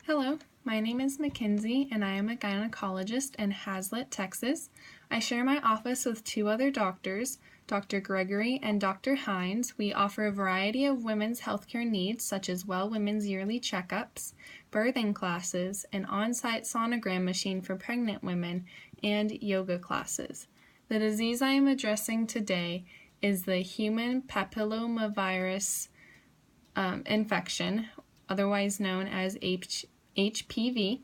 Hello, my name is McKinzie and I am a gynecologist in Hazlet, Texas. I share my office with two other doctors, Dr. Gregory and Dr. Hines. We offer a variety of women's healthcare needs such as Well Women's yearly checkups, birthing classes, an on-site sonogram machine for pregnant women, and yoga classes. The disease I am addressing today is the human papillomavirus infection, otherwise known as HPV.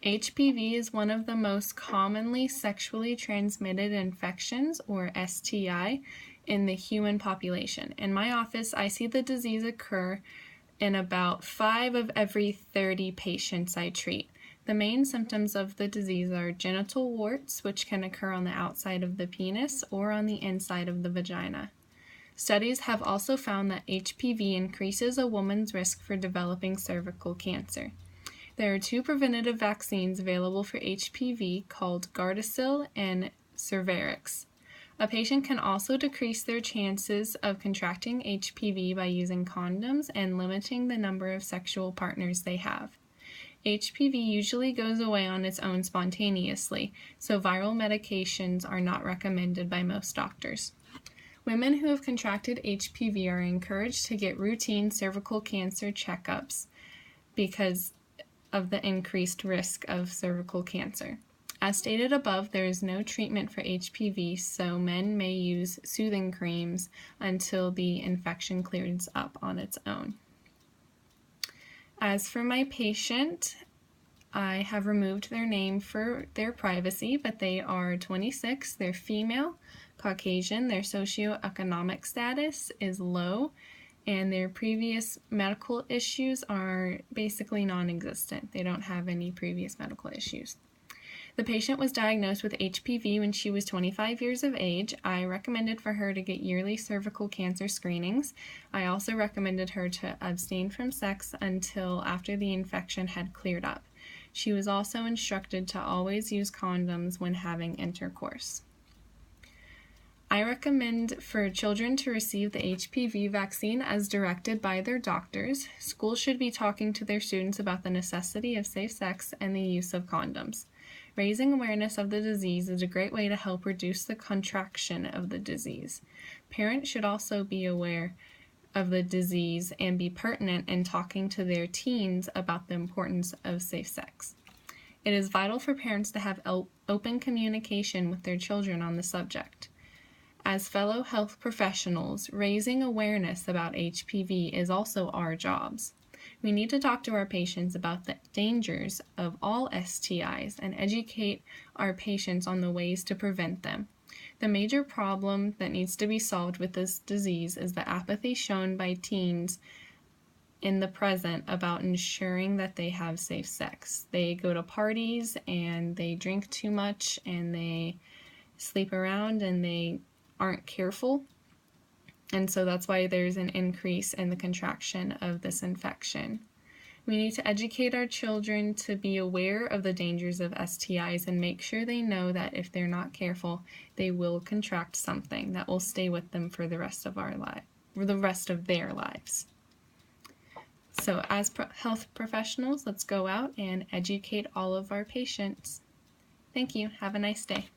HPV is one of the most commonly sexually transmitted infections, or STI, in the human population. In my office, I see the disease occur in about 5 of every 30 patients I treat. The main symptoms of the disease are genital warts, which can occur on the outside of the penis or on the inside of the vagina. Studies have also found that HPV increases a woman's risk for developing cervical cancer. There are 2 preventative vaccines available for HPV called Gardasil and Cervarix. A patient can also decrease their chances of contracting HPV by using condoms and limiting the number of sexual partners they have. HPV usually goes away on its own spontaneously, so viral medications are not recommended by most doctors. Women who have contracted HPV are encouraged to get routine cervical cancer checkups because of the increased risk of cervical cancer. As stated above, there is no treatment for HPV, so men may use soothing creams until the infection clears up on its own. As for my patient, I have removed their name for their privacy, but they are 26, they're female, Caucasian, their socioeconomic status is low, and their previous medical issues are basically non-existent. They don't have any previous medical issues. The patient was diagnosed with HPV when she was 25 years of age. I recommended for her to get yearly cervical cancer screenings. I also recommended her to abstain from sex until after the infection had cleared up. She was also instructed to always use condoms when having intercourse. I recommend for children to receive the HPV vaccine as directed by their doctors. Schools should be talking to their students about the necessity of safe sex and the use of condoms. Raising awareness of the disease is a great way to help reduce the contraction of the disease. Parents should also be aware of the disease and be pertinent in talking to their teens about the importance of safe sex. It is vital for parents to have open communication with their children on the subject. As fellow health professionals, raising awareness about HPV is also our jobs. We need to talk to our patients about the dangers of all STIs and educate our patients on the ways to prevent them. The major problem that needs to be solved with this disease is the apathy shown by teens in the present about ensuring that they have safe sex. They go to parties and they drink too much and they sleep around and they aren't careful, and so that's why there's an increase in the contraction of this infection. We need to educate our children to be aware of the dangers of STIs and make sure they know that if they're not careful, they will contract something that will stay with them for the rest of their lives. So as health professionals, let's go out and educate all of our patients. Thank you. Have a nice day.